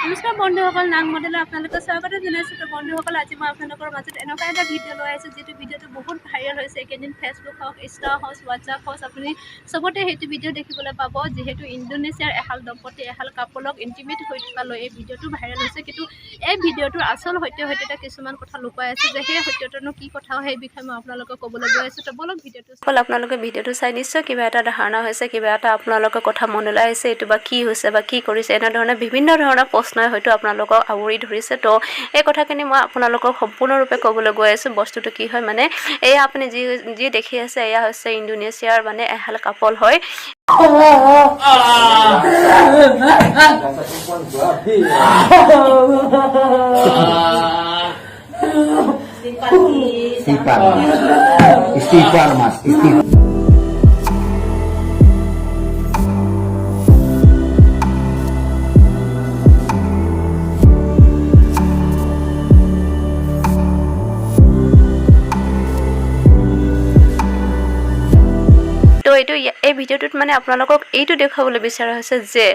নমস্কাৰ বন্ধুসকল, নাং মডেলৰ আপোনালোকক স্বাগত জনাইছোঁ। তো বন্ধুসকল, আজি মই আপোনালোকৰ মাজত এনেকুৱা এটা ভিডিঅ' লৈ আহিছোঁ যিটো ভিডিঅ'টো বহুত ভাইৰেল হৈছে এইকেইদিন। ফেচবুক হওক, ইনষ্টা হওক, হোৱাটছআপ হওক, আপুনি চবতে সেইটো ভিডিঅ' দেখিবলৈ পাব। যিহেতু ইণ্ডোনেছিয়াৰ এহাল দম্পতি, এহাল কাপলক ইণ্টিমেট হৈ থকা লৈ এই ভিডিঅ'টো ভাইৰেল হৈছে। কিন্তু এই ভিডিঅ'টোৰ আচল সত্যতা কিছুমান কথা লুকুৱাই আছে, যে সেই সত্যতানো কি কথা সেই বিষয়ে মই আপোনালোকক ক'বলৈ গৈ আছোঁ। তো বলক ভিডিঅ'টো আপোনালোকে ভিডিঅ'টো চাই নিশ্চয় কিবা এটা ধাৰণা হৈছে, কিবা এটা আপোনালোকৰ কথা মনলৈ আহিছে, এইটো বা কি হৈছে বা কি কৰিছে, এনেধৰণে বিভিন্ন ধৰণৰ প্ৰশ্নই হয়তো আপোনালোকক আৱৰি ধৰিছে। তো এই কথাখিনি মই আপোনালোকক সম্পূৰ্ণৰূপে ক'বলৈ গৈ আছোঁ। বস্তুটো কি হয় মানে, এয়া আপুনি যি দেখি আছে, এয়া হৈছে ইণ্ডোনেছিয়াৰ মানে এহাল কাপল হয়। Istighfar mas, istighfar. তো এই ভিডিঅ'টোত মানে আপোনালোকক এইটো দেখুৱাবলৈ বিচৰা হৈছে যে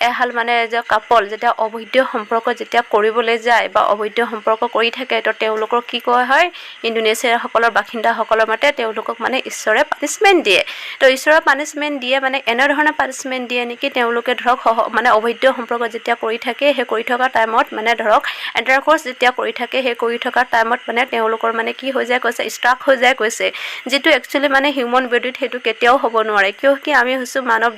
এহাল মানে যে কাপল যেতিয়া অবৈধ সম্পৰ্ক যেতিয়া কৰিবলৈ যায় বা অবৈধ সম্পৰ্ক কৰি থাকে, তো তেওঁলোকৰ কি কোৱা হয়, ইণ্ডোনেছিয়াসকলৰ বাসিন্দাসকলৰ মতে তেওঁলোকক মানে ঈশ্বৰে পানিছমেণ্ট দিয়ে। তো ঈশ্বৰে পানিছমেণ্ট দিয়ে মানে এনেধৰণে পানিছমেণ্ট দিয়ে নেকি, তেওঁলোকে ধৰক মানে অবৈধ সম্পৰ্ক যেতিয়া কৰি থাকে, সেই কৰি থকা টাইমত মানে ধৰক ইণ্টাৰক'ৰ্চ যেতিয়া কৰি থাকে, সেই কৰি থকা টাইমত মানে তেওঁলোকৰ মানে কি হৈ যায় কৈছে, ষ্ট্ৰাক হৈ যায় কৈছে, যিটো একচুৱেলি মানে হিউমেন বডিত সেইটো কেতিয়াও হ'ব নোৱাৰে। কিয় কি আমি হৈছোঁ মানৱ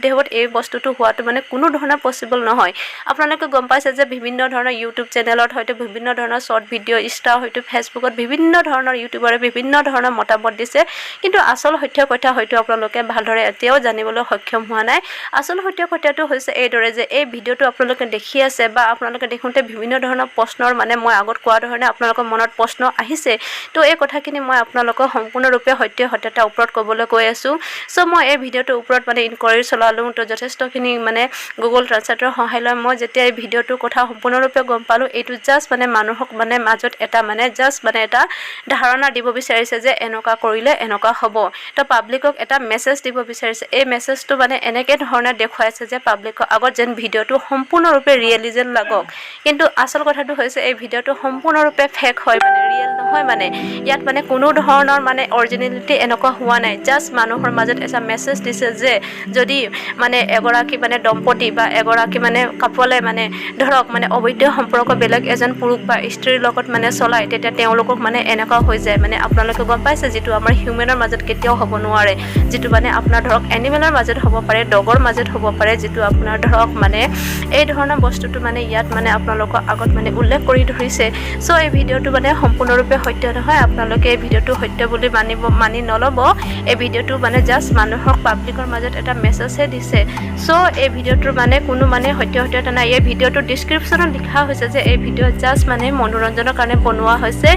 দেহত এই বস্তুটো হোৱাটো মানে কোনো ধৰণৰ পচিবল নহয়। আপোনালোকে গম পাইছে যে বিভিন্ন ধৰণৰ ইউটিউব চেনেলত হয়তো বিভিন্ন ধৰণৰ শ্বৰ্ট ভিডিঅ', ইনষ্টা হয়তো ফেচবুকত বিভিন্ন ধৰণৰ ইউটিউবাৰে বিভিন্ন ধৰণৰ মতামত দিছে, কিন্তু আচল সত্য কথা হয়তো আপোনালোকে ভালদৰে এতিয়াও জানিবলৈ সক্ষম হোৱা নাই। আচল সত্য কথাটো হৈছে এইদৰে যে এই ভিডিঅ'টো আপোনালোকে দেখি আছে বা আপোনালোকে দেখোঁতে বিভিন্ন ধৰণৰ প্ৰশ্নৰ মানে মই আগত কোৱা ধৰণে আপোনালোকৰ মনত প্ৰশ্ন আহিছে। তো এই কথাখিনি মই আপোনালোকক সম্পূৰ্ণৰূপে সত্যতাৰ ওপৰত ক'বলৈ কৈ আছোঁ। চ' মই এই ভিডিঅ'টোৰ ওপৰত মানে ইনকুৱাৰী চলালোঁ। তো যথেষ্টখিনি মানে গুগল ট্ৰান্সলেটৰ সহায় লৈ মই যেতিয়া এই ভিডিঅ'টোৰ কথা সম্পূৰ্ণৰূপে গম পালোঁ, এইটো জাষ্ট মানে মানুহক মানে মাজত এটা মানে জাষ্ট মানে এটা ধাৰণা দিব বিচাৰিছে যে এনেকুৱা কৰিলে এনেকুৱা হ'ব। তো পাব্লিকক এটা মেছেজ দিব বিচাৰিছে। এই মেছেজটো মানে এনেকৈ ধৰণে দেখুৱাইছে যে পাব্লিকৰ আগত যেন ভিডিঅ'টো সম্পূৰ্ণৰূপে ৰিয়েলি যেন লাগক, কিন্তু আচল কথাটো হৈছে এই ভিডিঅ'টো সম্পূৰ্ণৰূপে ফেক হয়, মানে ৰিয়েল নহয়। মানে ইয়াত মানে কোনো ধৰণৰ মানে অৰিজিনেলিটি এনেকুৱা হোৱা নাই। জাষ্ট মানুহৰ মাজত এটা মেছেজ দিছে যে যদি মানে এগৰাকী মানে দম্পতি বা এগৰাকী মানে কাপলে মানে ধৰক মানে অবৈধ সম্পৰ্ক বেলেগ এজন পুৰুষ বা স্ত্ৰীৰ লগত মানে চলায়, তেতিয়া তেওঁলোকক মানে এনেকুৱা হৈ যায়। মানে আপোনালোকে গম পাইছে, যিটো আমাৰ হিউমেনৰ মাজত কেতিয়াও হ'ব নোৱাৰে, যিটো মানে আপোনাৰ ধৰক এনিমেলৰ মাজত হ'ব পাৰে, ডগৰ মাজত হ'ব পাৰে, যিটো আপোনাৰ ধৰক মানে এই ধৰণৰ বস্তুটো মানে ইয়াত মানে আপোনালোকৰ আগত মানে উল্লেখ কৰি ধৰিছে। চ' এই ভিডিঅ'টো মানে সম্পূৰ্ণৰূপে সত্য নহয়। আপোনালোকে এই ভিডিঅ'টো সত্য বুলি মানি নল'ব। এই ভিডিঅ'টো মানে জাষ্ট মানুহক পাব্লিকৰ মাজত এটা মেছেজহে দিছে। চ' এই ভিডিঅ'টোৰ মানে কোনো মানে সত্যতা নাই। এই ভিডিঅ'টোৰ ডিছক্ৰিপশ্যনত লিখা হৈছে যে এই ভিডিঅ' জাষ্ট মানে মনোৰঞ্জনৰ কাৰণে বনোৱা হৈছে।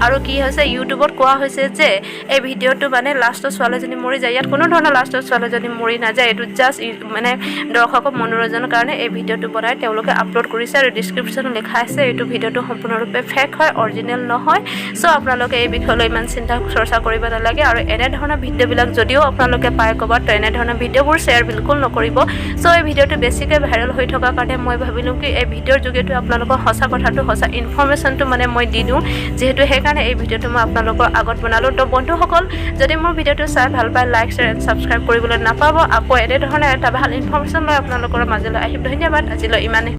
আৰু কি হৈছে, ইউটিউবত কোৱা হৈছে যে এই ভিডিঅ'টো মানে লাষ্টত ছোৱালীজনী মৰি যায়। ইয়াত কোনো ধৰণৰ লাষ্টত ছোৱালীজনী মৰি নাযায়। এইটো জাষ্ট মানে দৰ্শকক মনোৰঞ্জনৰ কাৰণে এই ভিডিঅ'টো বনাই তেওঁলোকে আপলোড কৰিছে। আৰু ডিছক্ৰিপশ্যনত লিখা আছে এইটো ভিডিঅ'টো সম্পূৰ্ণৰূপে ফেক হয়, অৰিজিনেল নহয়। চ' আপোনালোকে এই বিষয়লৈ ইমান চিন্তা চৰ্চা কৰিব নালাগে। আৰু এনেধৰণৰ ভিডিঅ'বিলাক যদিও আপোনালোকে পায় ক'ৰবাত, তো এনেধৰণৰ ভিডিঅ'বোৰ শ্বেয়াৰ বিলকুল নকৰিব। চ' এই ভিডিঅ'টো বেছিকৈ ভাইৰেল হৈ থকাৰ কাৰণে মই ভাবিলোঁ কি এই ভিডিঅ'ৰ যোগেদি আপোনালোকৰ সঁচা কথাটো, সঁচা ইনফৰ্মেশ্যনটো মানে মই দি দিওঁ, যিহেতু সেইকাৰণে এই ভিডিঅ'টো মই আপোনালোকৰ আগত বনালোঁ। তো বন্ধুসকল, যদি মোৰ ভিডিঅ'টো চাই ভাল পায়, লাইক, শ্বেয়াৰ এণ্ড ছাবস্ক্ৰাইব কৰিবলৈ নাপাব। আকৌ এনেধৰণে এটা ভাল ইনফৰ্মেশ্যন লৈ আপোনালোকৰ মাজলৈ আহিম। ধন্যবাদ। আজিলৈ ইমানে।